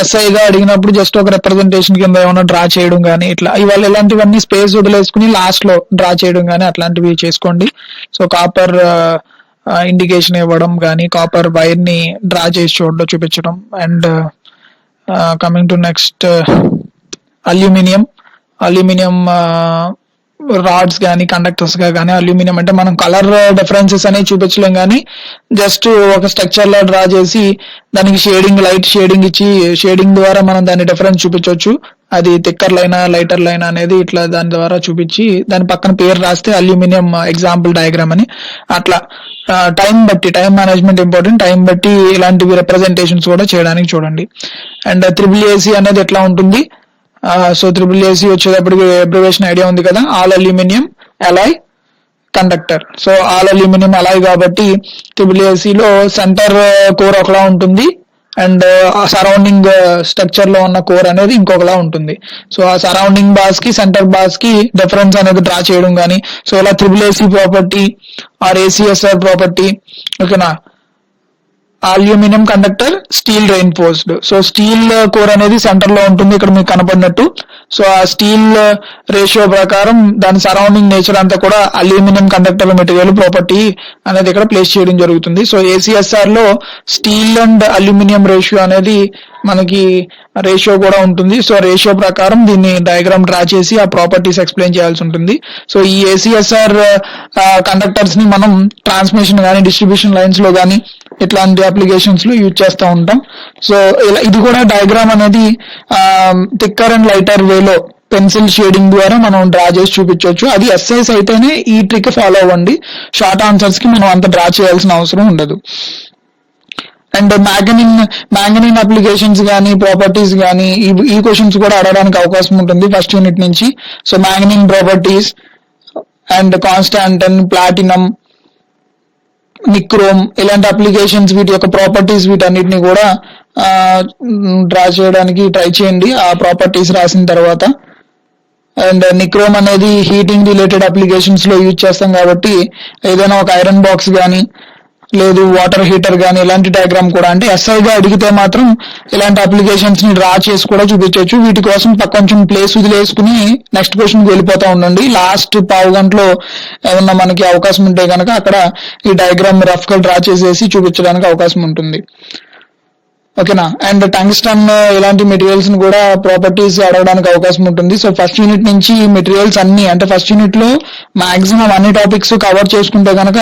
ఎస్ఐగా అడిగినప్పుడు just ఒక representation కింద ఏమైనా draw చేయడం కానీ ఇట్లా ఇవాళ ఇలాంటివన్నీ స్పేస్ వదిలేసుకుని లాస్ట్ లో డ్రా చేయడం కానీ అట్లాంటివి చేసుకోండి. సో కాపర్ ఇండికేషన్ ఇవ్వడం కానీ కాపర్ వైర్ ని డ్రా చేసి చూపించడం. And coming to next aluminium rods కానీ కండక్టర్స్ గా కానీ అల్యూమినియం అంటే మనం కలర్ డిఫరెన్సెస్ అనేవి చూపించలేం కానీ జస్ట్ ఒక స్ట్రక్చర్ లా డ్రా చేసి దానికి లైట్ షేడింగ్ ఇచ్చి షేడింగ్ ద్వారా మనం దాని డిఫరెన్స్ చూపించవచ్చు. అది థిక్కర్ లైనా లైటర్ లైనా అనేది ఇట్లా దాని ద్వారా చూపించి దాని పక్కన పేరు రాస్తే అల్యూమినియం ఎగ్జాంపుల్ డయాగ్రామ్ అని అట్లా టైం మేనేజ్మెంట్ ఇంపార్టెంట్. టైం బట్టి ఇలాంటివి రిప్రజెంటేషన్స్ కూడా చేయడానికి చూడండి. అండ్ AAAC అనేది ఎట్లా ఉంటుంది? సో AAAC వచ్చేటప్పటికి అబ్రివేషన్ ఐడియా ఉంది కదా, all aluminium Alai conductor. So all aluminium Alai కాబట్టి AAAC లో సెంటర్ కోర్ ఒకలా ఉంటుంది అండ్ సరౌండింగ్ స్ట్రక్చర్ లో ఉన్న కోర్ అనేది ఇంకొకలా ఉంటుంది. సో ఆ సరౌండింగ్ బాస్ కి సెంటర్ బాస్ కి డిఫరెన్స్ అనేది డ్రా చేయడం కానీ సో ఇలా AAAC property or ACSR property. ఓకేనా? Aluminium conductor steel reinforced. So steel core అనేది సెంటర్ లో ఉంటుంది ఇక్కడ మీకు కనపడినట్టు. సో ఆ స్టీల్ రేషియో ప్రకారం దాని సరౌండింగ్ నేచర్ అంతా కూడా అల్యూమినియం కండక్టర్ మెటీరియల్ ప్రాపర్టీ అనేది ఇక్కడ ప్లేస్ చేయడం జరుగుతుంది. సో ACSR లో స్టీల్ అండ్ అల్యూమినియం రేషియో అనేది మనకి రేషియో కూడా ఉంటుంది. సో రేషియో ప్రకారం దీన్ని డయాగ్రామ్ డ్రా చేసి ఆ ప్రాపర్టీస్ ఎక్స్ప్లెయిన్ చేయాల్సి ఉంటుంది. సో ఈ ACSR కండక్టర్స్ ని మనం ట్రాన్స్మిషన్ కానీ డిస్ట్రిబ్యూషన్ లైన్స్ లో కానీ ఇట్లాంటి అప్లికేషన్స్ లో యూజ్ చేస్తూ ఉంటాం. సో ఇది కూడా డయాగ్రామ్ అనేది థిక్కర్ అండ్ లైటర్ వేలో పెన్సిల్ షేడింగ్ ద్వారా మనం డ్రా చేసి చూపించవచ్చు. అది ఎస్ఐస్ అయితేనే ఈ ట్రిక్ ఫాలో అవ్వండి. షార్ట్ ఆన్సర్స్ కి మనం అంత డ్రా చేయాల్సిన అవసరం ఉండదు. అండ్ మ్యాంగనీన్ అప్లికేషన్స్ కానీ ప్రాపర్టీస్ కానీ ఈ క్వశ్చన్స్ కూడా అడగడానికి అవకాశం ఉంటుంది ఫస్ట్ యూనిట్ నుంచి. So manganin properties and constantan, platinum, nichrome ఇలాంటి అప్లికేషన్స్ వీటి యొక్క ప్రాపర్టీస్ వీటన్నిటిని కూడా డ్రా చేయడానికి ట్రై చేయండి ఆ ప్రాపర్టీస్ రాసిన తర్వాత. అండ్ నిక్రోమ్ అనేది హీటింగ్ రిలేటెడ్ అప్లికేషన్స్ లో యూజ్ చేస్తాం కాబట్టి ఏదైనా ఒక ఐరన్ బాక్స్ కానీ లేదు వాటర్ హీటర్ కానీ ఇలాంటి డయాగ్రామ్ కూడా అంటే ఎస్ఐగా అడిగితే మాత్రం ఇలాంటి అప్లికేషన్స్ ని డ్రా చేసి కూడా చూపించవచ్చు. వీటి కోసం కొంచెం ప్లేస్ వదిలేసుకుని నెక్స్ట్ క్వశ్చన్ కి వెళ్ళిపోతా ఉండండి. లాస్ట్ పావు గంటలో ఏమన్నా మనకి అవకాశం ఉంటే కనుక అక్కడ ఈ డయాగ్రామ్ రఫ్ గా డ్రా చేసేసి చూపించడానికి అవకాశం ఉంటుంది. ఓకేనా? అండ్ టంగ్స్టన్ ఇలాంటి మెటీరియల్స్ ని కూడా ప్రాపర్టీస్ అడగడానికి అవకాశం ఉంటుంది. సో ఫస్ట్ యూనిట్ నుంచి మెటీరియల్స్ అన్ని అంటే ఫస్ట్ యూనిట్ లో మాక్సిమం అన్ని టాపిక్స్ కవర్ చేసుకుంటే కనుక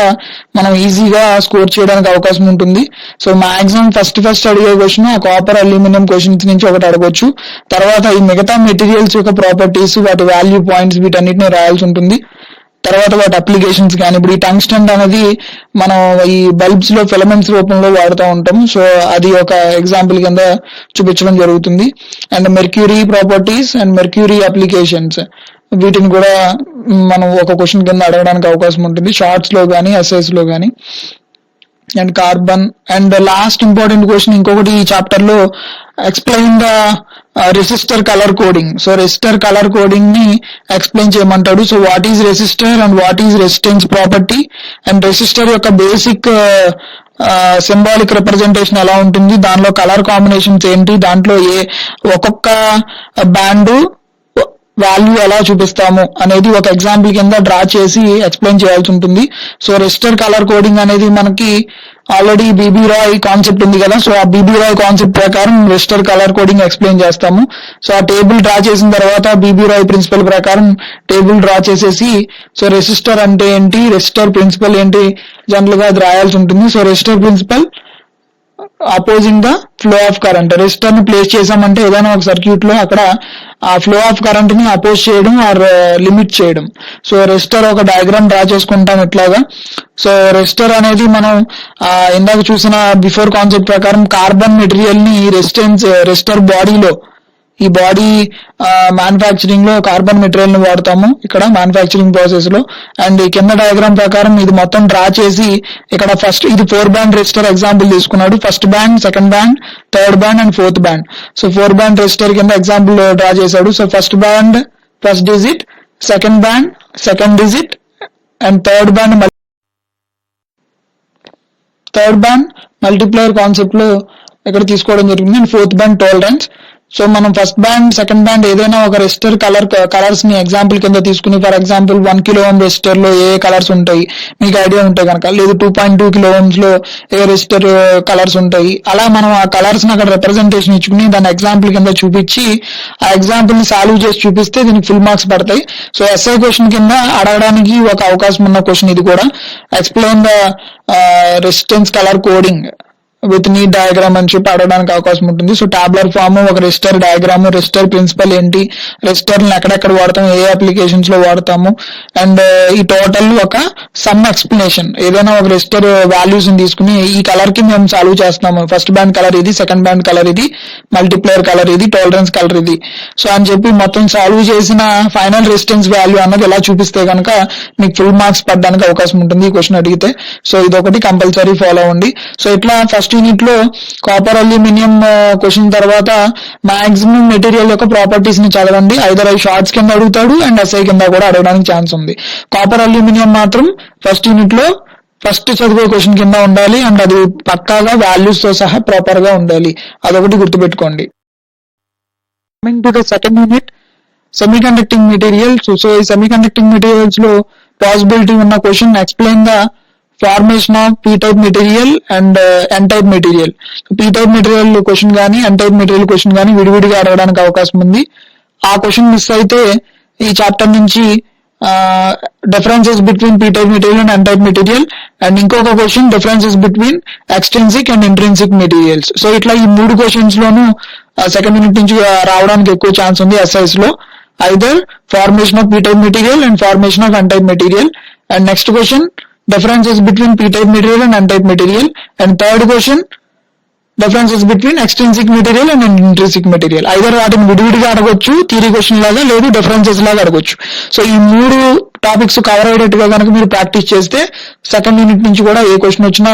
మనం ఈజీగా స్కోర్ చేయడానికి అవకాశం ఉంటుంది. సో మాక్సిమం ఫస్ట్ అడిగే క్వశ్చన్ ఆ కాపర్ అల్యూమినియం క్వశ్చన్స్ నుంచి ఒకటి అడగొచ్చు. తర్వాత ఈ మిగతా మెటీరియల్స్ యొక్క ప్రాపర్టీస్ వాటి వాల్యూ పాయింట్స్ వీటన్నిటిని రాయాల్సి ఉంటుంది. తర్వాత వాటి అప్లికేషన్స్ కానీ ఇప్పుడు ఈ టంగ్స్టన్ అనేది మనం ఈ బల్బ్స్ లో ఫిలమెంట్స్ రూపంలో వాడుతూ ఉంటాం. సో అది ఒక ఎగ్జాంపుల్ కింద చూపించడం జరుగుతుంది. And mercury properties and mercury applications వీటిని కూడా మనం ఒక క్వశ్చన్ కింద అడగడానికి అవకాశం ఉంటుంది షార్ట్స్ లో కానీ ఎస్ఐస్ లో కానీ. And carbon and last important question ఇంకొకటి ఈ చాప్టర్ లో explain the resistor colour coding. So resistor colour coding ని ఎక్స్ప్లెయిన్ చేయమంటాడు. So what is resistor and what is resistance property and resistor యొక్క బేసిక్ సింబాలిక్ రిప్రజెంటేషన్ ఎలా ఉంటుంది, దానిలో colour combinations ఏంటి, దాంట్లో ఒక్కొక్క బ్యాండ్ వాల్యూ ఎలా చూపిస్తాము అనేది ఒక ఎగ్జాంపుల్ కింద డ్రా చేసి ఎక్స్ప్లెయిన్ చేయాల్సి ఉంటుంది. సో రెసిస్టర్ కలర్ కోడింగ్ అనేది మనకి ఆల్రెడీ బీబీ రాయ్ కాన్సెప్ట్ ఉంది కదా. సో ఆ బీబీ రాయ్ కాన్సెప్ట్ ప్రకారం రెసిస్టర్ కలర్ కోడింగ్ ఎక్స్ప్లెయిన్ చేస్తాము. సో ఆ టేబుల్ డ్రా చేసిన తర్వాత బీబీ రాయ్ ప్రిన్సిపల్ ప్రకారం టేబుల్ డ్రా చేసేసి సో రెసిస్టర్ అంటే ఏంటి, రెసిస్టర్ ప్రిన్సిపల్ ఏంటి జనరల్ గా అది రాయాల్సి ఉంటుంది. So resistor principle opposing the flow of current. Resistor ని ప్లేస్ చేసామంటే ఏదైనా ఒక సర్క్యూట్ లో అక్కడ ఆ ఫ్లో ఆఫ్ కరెంట్ ని అపోజ్ చేయడం ఆర్ లిమిట్ చేయడం. సో రెసిస్టర్ ఒక డయాగ్రామ్ డ్రా చేసుకుంటాం ఇట్లాగా. సో రెసిస్టర్ అనేది మనం ఇందాక చూసిన బిఫోర్ కాన్సెప్ట్ ప్రకారం కార్బన్ మెటీరియల్ ని రెసిస్టర్ బాడీలో ఈ బాడీ మ్యానుఫ్యాక్చరింగ్ లో కార్బన్ మెటీరియల్ ని వాడతాము ఇక్కడ మ్యానుఫ్యాక్చరింగ్ ప్రాసెస్ లో. అండ్ ఈ కింద డయాగ్రామ్ ప్రకారం ఇది మొత్తం డ్రా చేసి ఇక్కడ ఫస్ట్ ఇది 4 బ్యాండ్ రెసిస్టర్ ఎగ్జాంపుల్ తీసుకున్నాడు. First band, second band, third band and fourth band. So 4 band resistor కింద ఎగ్జాంపుల్ డ్రా చేశాడు. So first band first digit, second band second digit and third band third band multiplayer concept లో ఇక్కడ తీసుకోవడం జరిగింది. And fourth band tolerance. So మనం first band second band ఏదైనా ఒక resistor colours ని ఎగ్జాంపుల్ కింద తీసుకుని, for example 1 kilo ohm resistor లో ఏ కలర్స్ ఉంటాయి మీకు ఐడియా ఉంటాయి కనుక, లేదు 2.2 కిలో ఓమ్స్ లో ఏ రెసిస్టర్ కలర్స్ ఉంటాయి, అలా మనం ఆ కలర్స్ ని అక్కడ రిప్రజెంటేషన్ ఇచ్చుకుని దాని ఎగ్జాంపుల్ కింద చూపించి ఆ ఎగ్జాంపుల్ ని సాల్వ్ చేసి చూపిస్తే దీనికి ఫుల్ మార్క్స్ పడతాయి. సో ఎస్ఐ క్వశ్చన్ కింద అడగడానికి ఒక అవకాశం ఉన్న క్వశ్చన్ ఇది కూడా. Explain the resistance colour coding with neat diagram అని చెప్పి అడగడానికి అవకాశం ఉంటుంది. సో టాబ్లర్ ఫామ్, ఒక రెసిస్టర్ డయాగ్రామ్, రెసిస్టర్ ప్రిన్సిపల్ ఏంటి, రెసిస్టర్ ఎక్కడెక్కడ వాడతాము, ఏ అప్లికేషన్స్ లో వాడతాము, అండ్ ఈ టోటల్ ఒక సమ్ ఎక్స్ప్లెనేషన్. ఏదైనా ఒక రెసిస్టర్ వాల్యూస్ ని తీసుకుని ఈ కలర్ కి మేము సాల్వ్ చేస్తున్నాము, ఫస్ట్ బ్యాండ్ కలర్ ఇది, సెకండ్ బ్యాండ్ కలర్ ఇది, మల్టీప్లేయర్ కలర్ ఇది, టాలరెన్స్ కలర్ ఇది, సో అని చెప్పి మొత్తం సాల్వ్ చేసిన ఫైనల్ రెసిస్టెన్స్ వాల్యూ అన్నది ఎలా చూపిస్తే కనుక మీకు ఫుల్ మార్క్స్ పడడానికి అవకాశం ఉంటుంది ఈ క్వశ్చన్ అడిగితే. సో ఇదొకటి కంపల్సరీ ఫాలో అవ్వండి. సో ఇట్లా ఫస్ట్ యూనిట్ లో కాపర్ అల్యూమినియం క్వశ్చన్ తర్వాత మాక్సిమం మెటీరియల్ యొక్క ప్రాపర్టీస్ ని చదవండి. ఐదర్ అవి షార్ట్స్ కింద అడుగుతాడు అండ్ ఎస్ఐ కింద కూడా అడగడానికి ఛాన్స్ ఉంది. కాపర్ అల్యూమినియం మాత్రం ఫస్ట్ యూనిట్ లో ఫస్ట్ చదివే క్వశ్చన్ కింద ఉండాలి అండ్ అది పక్కాగా వాల్యూస్ తో సహా ప్రాపర్ గా ఉండాలి. అదొకటి గుర్తుపెట్టుకోండి. Coming to the second unit, semiconducting materials. So ఈ సెమీ కండక్టింగ్ మెటీరియల్స్ లో పాసిబిలిటీ ఉన్న question, explain the formation of P type material and N type material. P type material question కానీ ఎన్ టైప్ మెటీరియల్ క్వశ్చన్ కానీ విడివిడిగా అడగడానికి అవకాశం ఉంది. ఆ క్వశ్చన్ మిస్ అయితే ఈ చాప్టర్ నుంచి differences between P type material and N type material, and ఇంకొక question differences between extrinsic and intrinsic materials. So ఇట్లా ఈ మూడు క్వశ్చన్స్ లోను సెకండ్ యూనిట్ నుంచి రావడానికి ఎక్కువ ఛాన్స్ ఉంది ఎస్ఐస్ లో. Either formation of P type material and formation of N type material, and next question differences between p-type material and n-type material, and third question differences between extrinsic material and intrinsic material. Either వాటిని విడివిడిగా అడగొచ్చు theory question లాగా, లేదు differences లాగా అడగొచ్చు. So ఈ మూడు topics cover అయ్యేటట్టుగా కనుక మీరు ప్రాక్టీస్ చేస్తే సెకండ్ యూనిట్ నుంచి కూడా ఏ క్వశ్చన్ వచ్చినా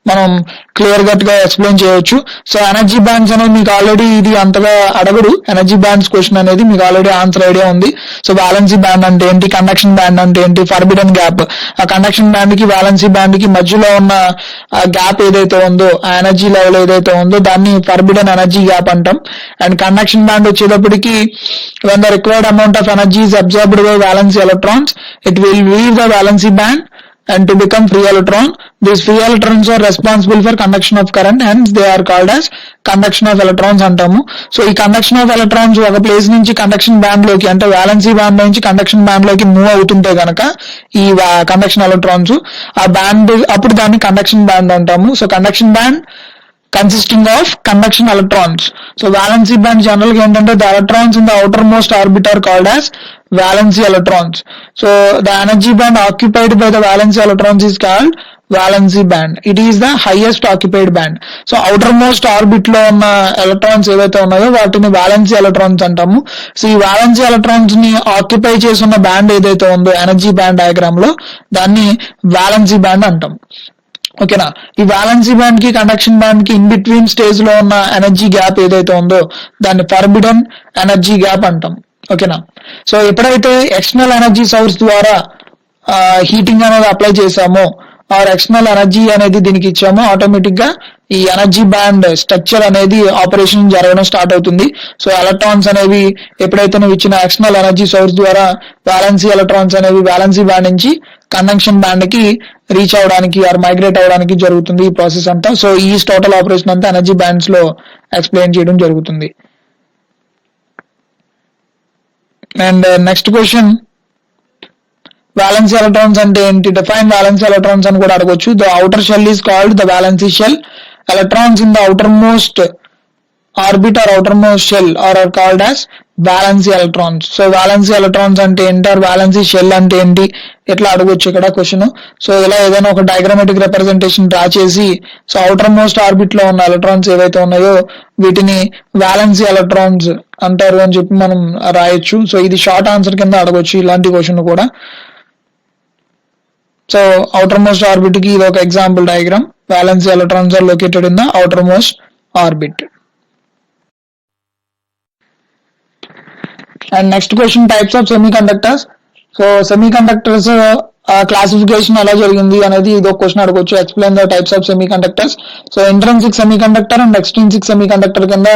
మనం క్లియర్ కట్ గా ఎక్స్ప్లెయిన్ చేయొచ్చు. సో ఎనర్జీ బ్యాండ్స్ అనేది మీకు ఆల్రెడీ ఇది అంతగా అడగడు. ఎనర్జీ బ్యాండ్స్ క్వశ్చన్ అనేది మీకు ఆల్రెడీ ఆన్సర్ ఐడియా ఉంది. సో వ్యాలెన్సీ బ్యాండ్ అంటే ఏంటి, కండక్షన్ బ్యాండ్ అంటే ఏంటి, ఫర్బిడన్ గ్యాప్, ఆ కండక్షన్ బ్యాండ్ కి వ్యాలెన్సీ బ్యాండ్ కి మధ్యలో ఉన్న గ్యాప్ ఏదైతే ఉందో, ఆ ఎనర్జీ లెవెల్ ఏదైతే ఉందో దాన్ని ఫర్బిడన్ ఎనర్జీ గ్యాప్ అంటాం. అండ్ కండక్షన్ బ్యాండ్ వచ్చేటప్పటికి when the required amount of energy is absorbed by valency electrons, it will leave the valency band and to become free electron. These free electrons are responsible for conduction of current, hence they are called as conduction of electrons అంటాము. So ఈ conduction of electrons ఒక place నుంచి conduction band లోకి, అంటే valency band నుంచి conduction band లోకి move అవుతుంటే గనక ఈ కండక్షన్ ఎలక్ట్రాన్స్ ఆ బ్యాండ్, అప్పుడు దాన్ని కండక్షన్ బ్యాండ్ అంటాము. So conduction band consisting of conduction electrons. So valency band general గా ఏంటంటే the electrons in the outermost orbit are called as valency electrons. So the energy band occupied by the valency electrons is called valency band. It is the highest occupied band. So outermost orbit లో ఉన్న electrons ఏవైతే ఉన్నాయో వాటిని valency electrons అంటాము. So ఈ valency electrons ని occupy చేసి ఉన్న బ్యాండ్ ఏదైతే ఉందో ఎనర్జీ బ్యాండ్ డయాగ్రామ్ లో దాన్ని valency band అంటాం. ఓకేనా. ఈ వాలెన్సీ బ్యాండ్ కి కండక్షన్ బ్యాండ్ కి ఇన్ బిట్వీన్ స్టేజ్ లో ఉన్న ఎనర్జీ గ్యాప్ ఏదైతే ఉందో దాన్ని ఫర్బిడన్ ఎనర్జీ గ్యాప్ అంటాం. ఓకేనా. సో ఎప్పుడైతే ఎక్స్టర్నల్ ఎనర్జీ సోర్స్ ద్వారా హీటింగ్ అనేది అప్లై చేసామో ఆర్ ఎక్స్టర్నల్ ఎనర్జీ అనేది దీనికి ఇచ్చామో ఆటోమేటిక్ గా ఈ ఎనర్జీ బ్యాండ్ స్ట్రక్చర్ అనేది ఆపరేషన్ జరగడం స్టార్ట్ అవుతుంది. సో ఎలక్ట్రాన్స్ అనేవి ఎప్పుడైతే నువ్వు ఇచ్చిన ఎక్స్టర్నల్ ఎనర్జీ సోర్స్ ద్వారా వాలెన్సీ ఎలక్ట్రాన్స్ అనేవి వాలెన్సీ బ్యాండ్ నుంచి కండక్షన్ బ్యాండ్ కి రీచ్ అవడానికి ఆర్ మైగ్రేట్ అవడానికి జరుగుతుంది ఈ ప్రాసెస్ అంతా. సో ఈ టోటల్ ఆపరేషన్ అంతా ఎనర్జీ బ్యాండ్స్ లో ఎక్స్ప్లెయిన్ చేయడం జరుగుతుంది. And next question, valency electrons అంటే ఏంటి, డిఫైన్ వాలెన్సీ ఎలక్ట్రాన్స్ అని కూడా అడగొచ్చు. The outer shell is called the valency shell. Electrons in the outermost orbit or outermost shell are called as valency electrons. So valency electrons అంటే ఏంటి, are valency shell అంటే ఏంటి, ఎట్లా అడగొచ్చు ఇక్కడ క్వశ్చన్. సో ఇలా ఏదైనా ఒక డయాగ్రామాటిక్ రిప్రజెంటేషన్ డ్రా చేసి, సో అవుటర్ మోస్ట్ ఆర్బిట్ లో ఉన్న ఎలక్ట్రాన్స్ ఏవైతే ఉన్నాయో వీటిని వాలెన్సీ ఎలక్ట్రాన్స్ అంటారు అని చెప్పి మనం రాయొచ్చు. సో ఇది షార్ట్ ఆన్సర్ కింద అడగొచ్చు ఇలాంటి క్వశ్చన్ కూడా. సో outermost orbit ki ఇది ఒక example diagram. Valency electrons are located in the outermost orbit. And next question, types of semiconductors. So semiconductors classification ఎలా జరిగింది అనేది ఇది ఒక క్వశ్చన్ అడగొచ్చు. Explain the types of semiconductors. So intrinsic semiconductor and extrinsic semiconductor కింద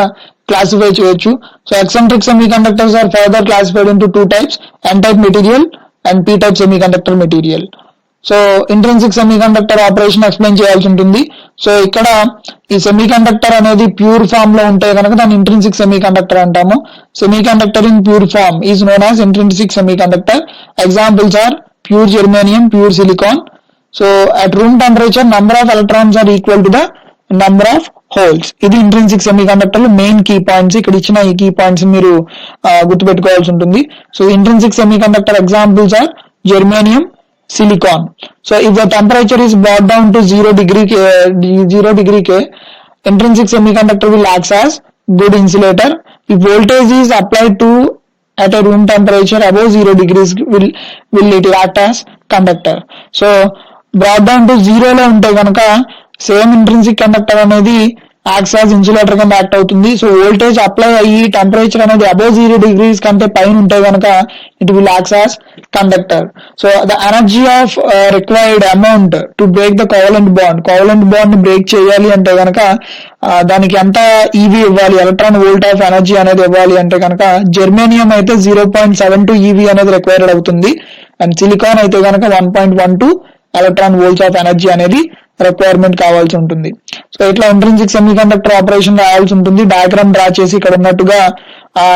classify చేయొచ్చు. So eccentric semiconductors are further classified into two types, N type material and P type semiconductor material. So intrinsic semiconductor operation explain చేయాల్సి ఉంటుంది. So ఇక్కడ ఈ semiconductor అనేది pure form లో ఉంటే కనుక దాన్ని ఇంట్రెన్సిక్ సెమీ కండక్టర్ అంటాము. Semiconductor in pure form is known as intrinsic semiconductor. Examples are pure germanium, pure silicon. So at room temperature, number of electrons are equal to the number of holes. ఇది intrinsic semiconductor లో main key points. ఇక్కడ ఇచ్చిన ఈ key points మీరు గుర్తుపెట్టుకోవాల్సి ఉంటుంది. So intrinsic semiconductor examples are germanium, silicon. So if the temperature is brought down to 0 degree K, intrinsic semiconductor will act as good insulator. If voltage is applied to at a room temperature above 0 degrees will it act as conductor. So brought down to 0 లో ఉంటే కనుక same intrinsic conductor అనేది acts as insulator కింద act అవుతుంది. So voltage apply అయ్యి temperature అనేది above 0 degrees కంటే పైన ఉంటే కనుక it will acts as conductor. So the energy of required amount to break the covalent bond ని బ్రేక్ చేయాలి అంటే కనుక దానికి ఎంత ఈవీ ఇవ్వాలి, ఎలక్ట్రాన్ వోల్ట్ ఆఫ్ ఎనర్జీ అనేది ఇవ్వాలి అంటే కనుక జెర్మేనియం అయితే 0.72 ఈవీ అనేది రిక్వైర్డ్ అవుతుంది. అండ్ సిలికాన్ అయితే కనుక 1.12 ఎలక్ట్రాన్ వోల్ట్స్ ఆఫ్ ఎనర్జీ అనేది రిక్వైర్మెంట్ కావాల్సి ఉంటుంది. సో ఇట్లా ఇంట్రెన్సిక్ సెమీ కండక్టర్ ఆపరేషన్ రాయాల్సి ఉంటుంది. డయాగ్రామ్ డ్రా చేసి ఇక్కడ ఉన్నట్టుగా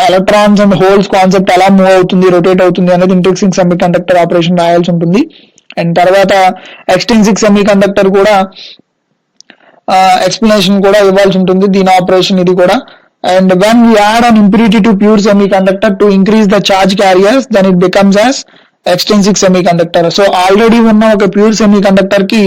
ఎలక్ట్రాన్స్ అండ్ హోల్స్ కాన్సెప్ట్ ఎలా మూవ్ అవుతుంది, రొటేట్ అవుతుంది అనేది ఇంట్రెన్సిక్ సెమీ కండక్టర్ ఆపరేషన్ రాయాల్సి ఉంటుంది. అండ్ తర్వాత ఎక్స్ట్రిన్సిక్ సెమీ కండక్టర్ కూడా ఎక్స్ప్లెనేషన్ కూడా ఇవ్వాల్సి ఉంటుంది. దీని ఆపరేషన్ ఇది కూడా. And when we add an impurity to pure semiconductor to increase the charge carriers, then it becomes as extrinsic semiconductor. So already ఉన్న ఒక ప్యూర్ సెమీ కండక్టర్ కి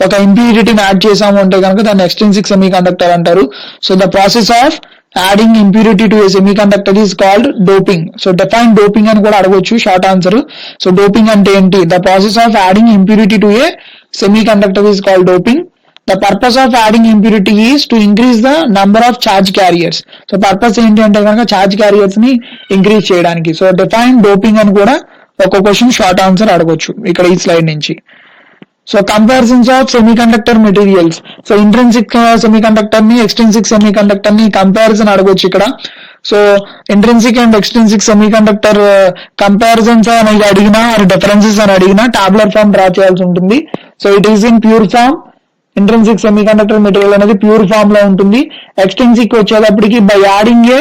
ఒక ఇంప్యూరిటీని యాడ్ చేసాము అంటే కనుక దాన్ని ఎక్స్ట్రిన్సిక్ సెమీ కండక్టర్ అంటారు. So the process of adding impurity to A semi conductor is called doping. So define doping అని కూడా అడగొచ్చు, షార్ట్ ఆన్సర్. సో డోపింగ్ అంటే ఏంటి? The process of adding impurity to A semi conductor is called doping. The purpose of adding impurity is to increase the number of charge carriers. So purpose ఏంటి అంటే కనుక charge carriers ని increase చేయడానికి. So define doping అని కూడా ఒక question short answer అడగొచ్చు ఇక్కడ ఈ స్లైడ్ నుంచి. So comparisons of semi conductor materials. So intrinsic semi conductor ని, ఎక్స్ట్రిన్సిక్ సెమీ కండక్టర్ ని కంపారిజన్ అడగొచ్చు ఇక్కడ. So intrinsic and extrinsic semi conductor comparisons అని అడిగినా డిఫరెన్సెస్ అని అడిగినా టాబ్లర్ ఫామ్ డ్రా చేయాల్సి ఉంటుంది. So it is in pure form. Intrinsic semiconductor material అనేది ప్యూర్ ఫామ్ లో ఉంటుంది. ఎక్స్ట్రిన్సిక్ వచ్చేటప్పటికి by adding a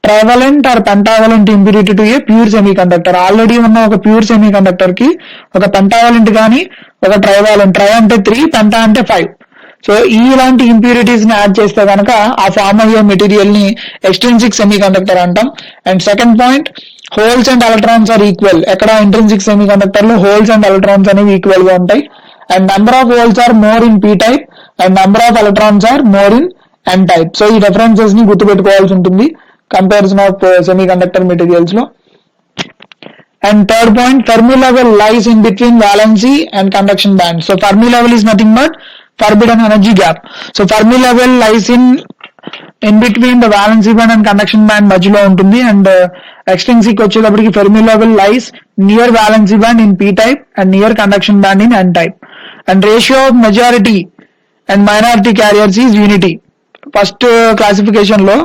trivalent or pentavalent impurity to a pure semiconductor. Already ఉన్న ఒక ప్యూర్ సెమీ కండక్టర్ కి ఒక పెంటావలెంట్ కానీ ఒక ట్రైవాలెంట్, ట్రై అంటే 3, పెంటా అంటే 5. సో ఇలాంటి ఇంప్యూరిటీస్ ని యాడ్ చేస్తే కనుక ఆ ఫామ్ అయ్యే మెటీరియల్ ని ఎక్స్ట్రిన్సిక్ సెమీ కండక్టర్ అంటాం. And second point, holes and electrons are equal. ఎక్కడ ఇంట్రెన్సిక్ సెమీ కండక్టర్ లో హోల్స్ అండ్ ఎలక్ట్రాన్స్ అనేవి ఈక్వల్ గా ఉంటాయి. And number of holes are more in p type and number of electrons are more in n type. So ఈ references ని గుర్తుపెట్టుకోవాల్సి ఉంటుంది comparison of semi conductor materials లో. And third point, Fermi level lies in between valency and conduction band. So Fermi level is nothing but forbidden energy gap. So Fermi level lies in between the valency band and conduction band మధ్యలో ఉంటుంది. And extrinsic వచ్చేటప్పటికి Fermi level lies near valency band in p type and near conduction band in n type. And ratio of majority and minority carriers is unity. First classification లో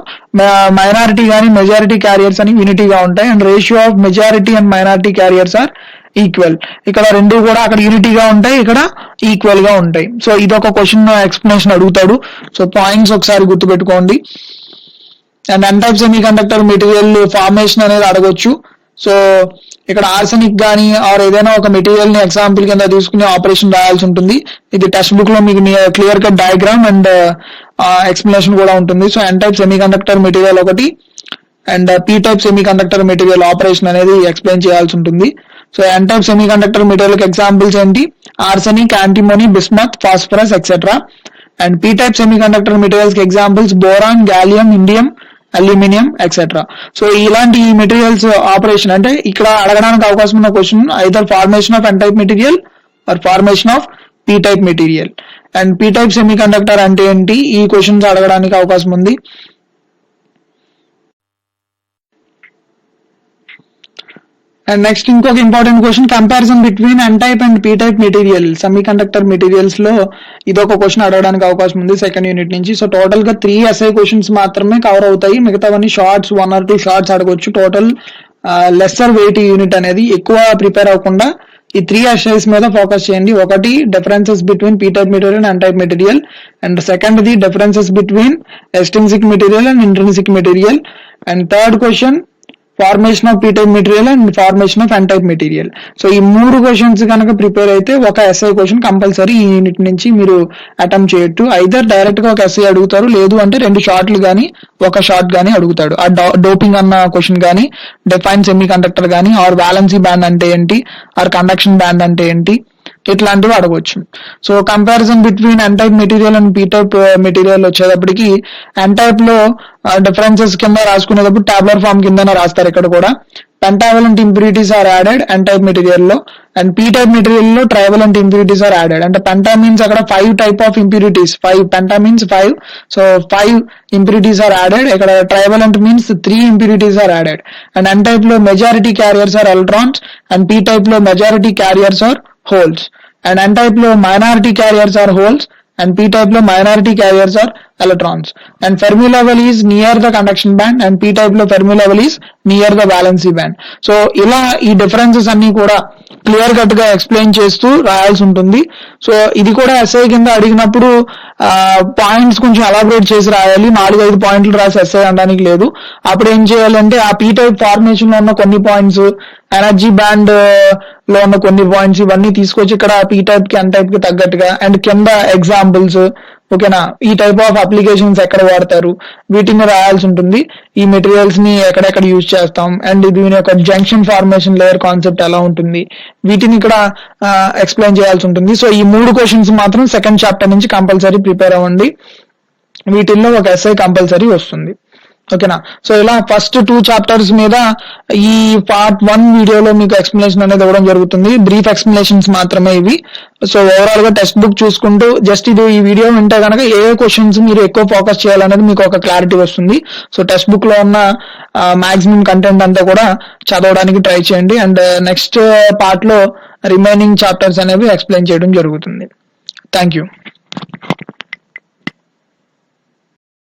minority కానీ majority carriers అని యూనిటీగా ఉంటాయి. And ratio of majority and minority carriers are equal. ఇక్కడ రెండు కూడా అక్కడ యూనిటీగా ఉంటాయి, ఇక్కడ ఈక్వల్ గా ఉంటాయి. సో ఇదొక క్వశ్చన్ ఎక్స్ప్లెనేషన్ అడుగుతాడు. సో పాయింట్స్ ఒకసారి గుర్తుపెట్టుకోండి. And N type semiconductor material formation అనేది అడగొచ్చు. సో ఇక్కడ ఆర్సెనిక్ కానీ ఆర్ ఏదైనా ఒక మెటీరియల్ ని ఎగ్జాంపుల్ కింద తీసుకుని ఆపరేషన్ రాయాల్సి ఉంటుంది. ఇది టెక్స్ట్ బుక్ లో మీకు clear cut diagram and explanation కూడా ఉంటుంది. So N type semiconductor material ఒకటి and P type semiconductor material operation అనేది ఎక్స్ప్లెయిన్ చేయాల్సి ఉంటుంది. So N type semiconductor material examples ఏంటి? Arsenic, antimony, bismuth, phosphorus etcetera. And P type semiconductor materials కి examples boron, gallium, indium, aluminium etcetera. So ఇలాంటి materials operation అంటే ఇక్కడ అడగడానికి అవకాశం ఉన్న question either formation of N type material or formation of P type material. And P type semiconductor అంటే ఏంటి? ఈ క్వశ్చన్స్ అడగడానికి అవకాశం ఉంది. అండ్ నెక్స్ట్ ఇంకొక important question, comparison between N type and P type material semiconductor materials లో ఇదొక question అడగడానికి అవకాశం ఉంది సెకండ్ యూనిట్ నుంచి. సో టోటల్ గా 3 ఎస్ఐ క్వశ్చన్స్ మాత్రమే కవర్ అవుతాయి, మిగతావన్నీ షార్ట్స్ 1 or 2 షార్ట్స్ అడగొచ్చు. టోటల్ లెస్సర్ వెయిట్ యూనిట్ అనేది ఎక్కువ ప్రిపేర్ అవ్వకుండా ఈ 3 ఎస్ఐస్ మీద ఫోకస్ చేయండి. ఒకటి differences between P type material and type material, and second the differences between extrinsic material and intrinsic material, and third question formation of P type material and formation of N type material. So ఈ 3 questions కనుక prepare అయితే ఒక essay question compulsory ఈ unit నుంచి మీరు attempt చేయొచ్చు. Either direct గా ఒక ఎస్ఐ అడుగుతారు, లేదు అంటే 2 షార్ట్లు గానీ ఒక షార్ట్ గానీ అడుగుతాడు. ఆ డోపింగ్ అన్న క్వశ్చన్ గానీ, డిఫైన్ సెమీ కండక్టర్ గానీ, ఆర్ వ్యాలెన్సీ బ్యాండ్ అంటే ఏంటి, ఆర్ కండక్షన్ బ్యాండ్ అంటే ఏంటి, ఇట్లాంటివి అడగవచ్చు. So comparison between N type material and P type material వచ్చేటప్పటికి ఎన్ టైప్ లో డిఫరెన్సెస్ కింద రాసుకునేటప్పుడు టాబ్లర్ ఫామ్ కింద రాస్తారు. ఇక్కడ కూడా pentavalent impurities are added N type material లో, అండ్ పీ టైప్ మెటీరియల్ లో ట్రైవలెంట్ ఇంప్యూరిటీస్ ఆర్ యాడెడ్. అంటే పెంటా మీన్స్ అక్కడ 5 type of impurities, 5 penta means 5, so 5 impurities are added. ఇక్కడ trivalent means 3 impurities are added. And N type లో majority carriers are electrons, and P type లో majority carriers are holes, and n type లో minority carriers are holes, and p type లో minority carriers are electrons, and Fermi level is near the conduction band, and p type లో Fermi level is near the valency band. So ఇలా ఈ differences అన్ని కూడా clear cut గా explain చేస్తూ రాయాల్సి ఉంటుంది. సో ఇది కూడా ఎస్ఐ కింద అడిగినప్పుడు పాయింట్స్ కొంచెం ఎలాబరేట్ చేసి రాయాలి. 4-5 పాయింట్లు రాసి ఎస్ఐ అనడానికి లేదు. అప్పుడు ఏం చేయాలంటే ఆ పీ టైప్ ఫార్మేషన్ లో ఉన్న కొన్ని పాయింట్స్, ఎనర్జీ బ్యాండ్ లో ఉన్న కొన్ని పాయింట్స్, ఇవన్నీ తీసుకొచ్చి ఇక్కడ పీ టైప్ కి ఎన్ టైప్ కి తగ్గట్టుగా, అండ్ కింద ఎగ్జాంపుల్స్, ఓకేనా, ఈ టైప్ ఆఫ్ అప్లికేషన్స్ ఎక్కడ వాడతారు వీటిని రాయాల్సి ఉంటుంది. ఈ మెటీరియల్స్ ని ఎక్కడెక్కడ యూజ్ చేస్తాం, అండ్ దీని యొక్క జంక్షన్ ఫార్మేషన్ లేయర్ కాన్సెప్ట్ ఎలా ఉంటుంది, వీటిని ఇక్కడ ఎక్స్ప్లెయిన్ చేయాల్సి ఉంటుంది. సో ఈ 3 క్వశ్చన్స్ మాత్రం సెకండ్ చాప్టర్ నుంచి కంపల్సరీ ప్రిపేర్ అవ్వండి. వీటిల్లో ఒక ఎస్ఐ కంపల్సరీ వస్తుంది, ఓకేనా. సో ఇలా ఫస్ట్ 2 చాప్టర్స్ మీద ఈ పార్ట్ 1 వీడియోలో మీకు ఎక్స్ప్లెనేషన్ అనేది ఇవ్వడం జరుగుతుంది. బ్రీఫ్ ఎక్స్ప్లెనేషన్స్ మాత్రమే ఇవి. సో ఓవరాల్ గా టెక్స్ట్ బుక్ చూసుకుంటూ జస్ట్ ఇది ఈ వీడియో వింటే కనుక ఏ క్వశ్చన్స్ మీరు ఎక్కువ ఫోకస్ చేయాలనేది మీకు ఒక క్లారిటీ వస్తుంది. సో టెక్స్ట్ బుక్ లో ఉన్న మాక్సిమం కంటెంట్ అంతా కూడా చదవడానికి ట్రై చేయండి, అండ్ నెక్స్ట్ పార్ట్ లో రిమైనింగ్ చాప్టర్స్ అనేవి ఎక్స్ప్లెయిన్ చేయడం జరుగుతుంది. Thank you.